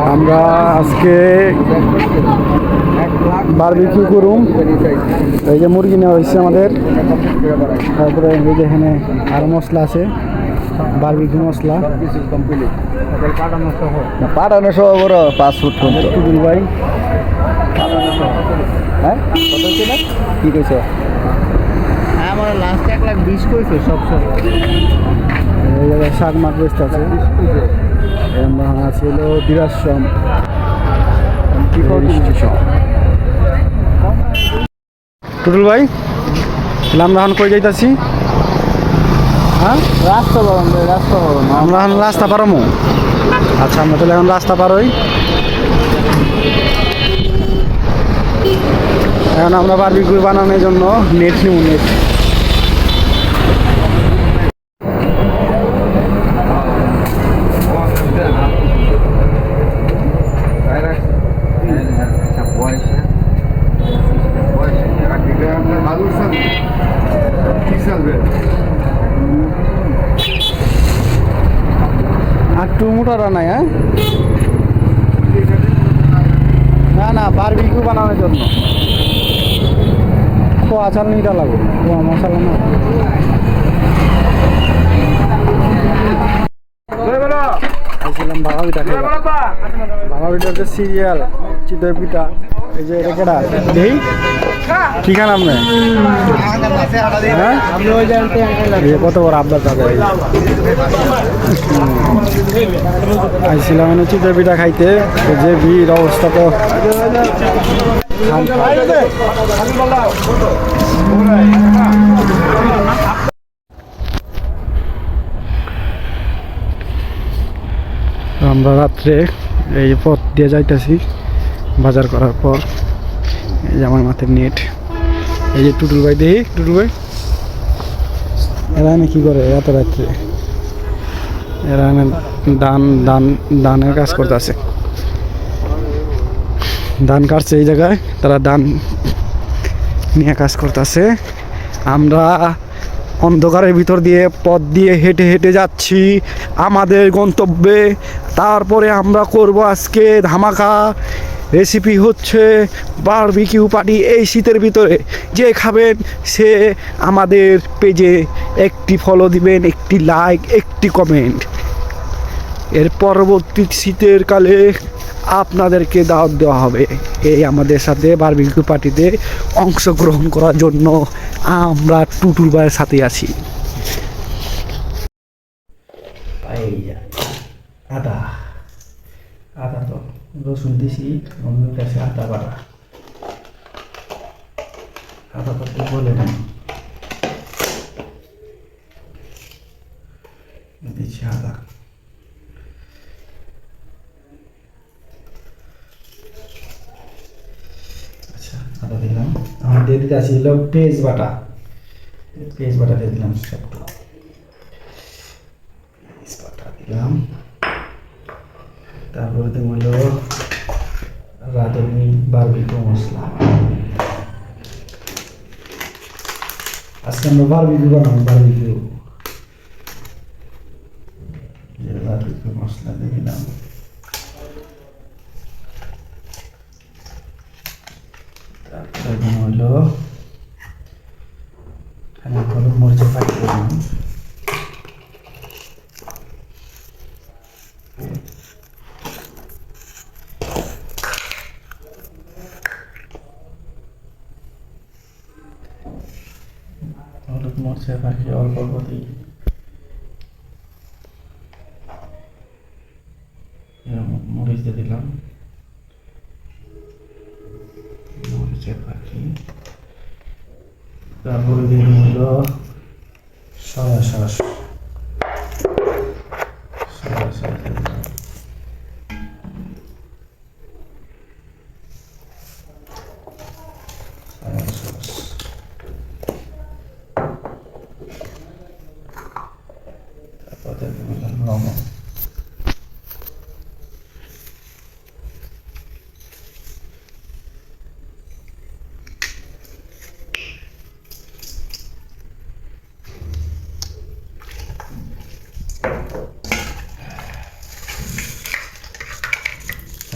আমরা আজকে বারবিকিউ করুম। এই যে মুরগি নেওয়া হয়েছে আমাদের, তারপরে এই যে এখানে আরো মশলা আছে, বারবিকিউ মশলা পাঠানো সহ বড় 5 ফুট টুটুল ভাই। হ্যাঁ কত হচ্ছে না কি কইছো? আমার লাস্ট 1,20,000 কইছে সব সব। এই জায়গায় শাক মাছ বেচতে আছে, আছে হলো দিরাশ্রম টুটুল ভাই। তাহলে আমরা এখন কই যাইতাছি? হ্যাঁ রাস্তা বরং রাস্তা বরং আমরা এখন রাস্তা পারমু। আচ্ছা আমরা তাহলে এখন রাস্তা পারই। এখন আমরা বারবিকিউ বানানোর জন্য নেট নিব, নেট। আর টু মোটারা নাই, হ্যাঁ না না বারবিকিউ বানানোর জন্য তো আচার নিটা লাগবে, তো মশলা না। খাইছিলাম ভাঙা পিঠা, ভাঙা পিঠা হচ্ছে সিরিয়াল চিতই পিঠা। এই যে এটা কেটা দেই কি খান আপনি? হ্যাঁ কত বড় আবদার থাকে। আইছিলাম মানে চিতই পিঠা খাইতে, যে ভিড় অবস্থা তো। আমরা রাত্রে এই পথ দিয়ে যাইতেছি বাজার করার পর। এই যে আমার মাথায় নেট। এই যে টুটুল ভাই, দেখি টুটুল ভাই এরা এনে কি করে এত রাত্রে? এরা এনে দানের কাজ করতে আছে, ধান কাটছে এই জায়গায়, তারা ধান নিয়ে কাজ করতেছে। আমরা অন্ধকারের ভিতর দিয়ে পথ দিয়ে হেঁটে হেঁটে যাচ্ছি আমাদের গন্তব্যে। তারপরে আমরা করব আজকে ধামাকা রেসিপি হচ্ছে বারবিকিউ পার্টি। এই শীতের ভিতরে যে খাবেন সে আমাদের পেজে একটি ফলো দিবেন, একটি লাইক, একটি কমেন্ট। এর পরবর্তী শীতের কালে আপনাদেরকে দাওয়াত দেওয়া হবে এই আমাদের সাথে বারবিকিউ পার্টিতে অংশগ্রহণ করার জন্য। আমরা টুটুল ভাইয়ের সাথে আছি। আদা আদা তো রসুন দিছি, অন্যের কাছে আদা বাটা, আদা তো বলে নেন দিচ্ছি আদা। আচ্ছা আদা দিলাম। আমার দিয়ে দিতে আসি হলো পেঁয়াজ বাটা, পেঁয়াজ বাটা দিয়ে দিলাম একটু, পেঁয়াজ বাটা দিলাম। তারপরে তো হলো রাঁধুনি বারবিকিউ মশলা। আজকে আমরা বারবিকিউ বানাবো, বারবিকিউ মশলা দিয়ে দিলাম। তারপরে হলো হলুদ মরিচের প্যাকেট দিলাম। হলুদ মরিচের প্যাকেট অল্প অল্প দিই। মরিচ দিয়ে দিলাম, মরিচের প্যাকেট। তারপরে দিয়ে হলো সয়া সস, সয়া সস দিয়ে দিলাম। সয়া সস তারপর দিয়ে দিলাম লবণ।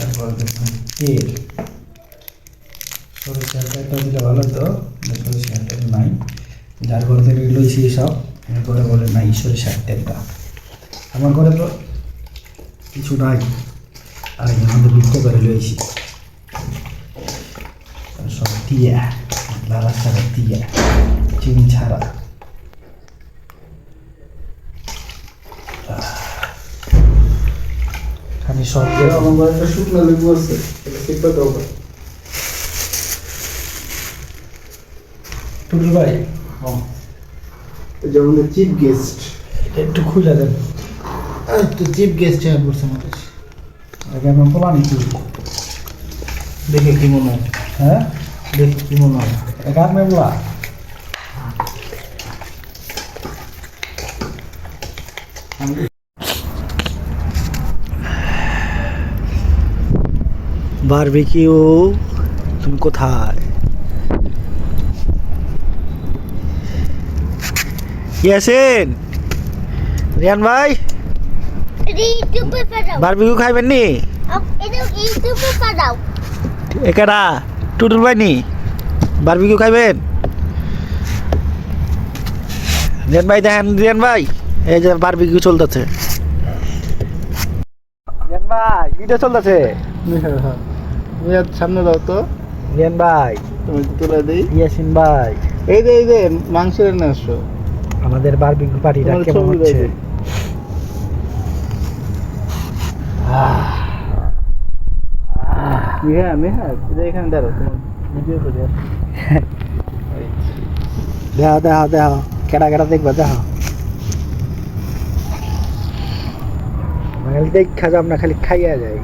তারপর দেখুন তেল, সরিষার তেলটা দিলে ভালো তো, সরিষার তেল নাই, যার ঘর থেকে লইছি সব ঘরে বলে নাই সরিষার তেলটা। আমার ঘরে তো কিছু নাই, আর আমাদের বিক্রি করে লইছি সব টিয়া, লালা ছাড়া টিয়া, চিনি ছাড়া। আমি সব আমার বাড়িতে শুকনো লেবু আছে, এটা খেতে দাও ভাই। টুটুল ভাই এই যে আমাদের চিফ গেস্ট, একটু খুলে দেন, তো চিপ গেস্ট চেয়ার করছে আমার কাছে। আগে আমার পোলানি কি দেখে কি মনে হয়? হ্যাঁ দেখে কি মনে হয়? একার মেবলা বারবিকিউ, তুমি কোথায়? ইয়াসিন, রিয়ান ভাই, ইউটিউবে পাঠাও। বারবিকিউ খাইবেন নি? এটা ইউটিউবে পাঠাও। একারা টুটুল ভাই নি বারবিকিউ খাইবেন? রিয়ান ভাই দেখেন, রিয়ান ভাই এই যে বারবিকিউ চলতেছে। রিয়ান ভাই ভিডিও চলতেছে। সামনে দাও তো, রিয়ান ভাই, তুমি তুলে দিই। ইয়াসিন ভাই, এই যে মাংসের রান্না আসছো, আমাদের বারবিকিউ পার্টিটা তোমার কেমন ছবি হচ্ছে? দেবে। মেহা এটা এখানে দাঁড়াও, তোমার ভিডিও করে আসো। দেখো দেখো দেখো, কেডা কেডা দেখবা দেখো, মানে দেখা যাম না, খালি খাইয়া যায়।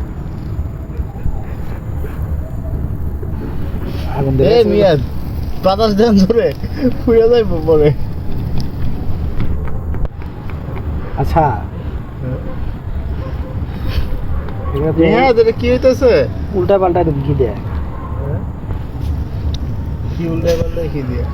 আগুন ধরে এই আছে। মিয়া বাতাস দেন ধরে ফুয়ে যাইবো পরে। আচ্ছা হ্যাঁ এটা কি হইতেছে? উল্টা পাল্টা তুমি কি দেয়? কি উল্টে পাল্টে কি দিয়ে?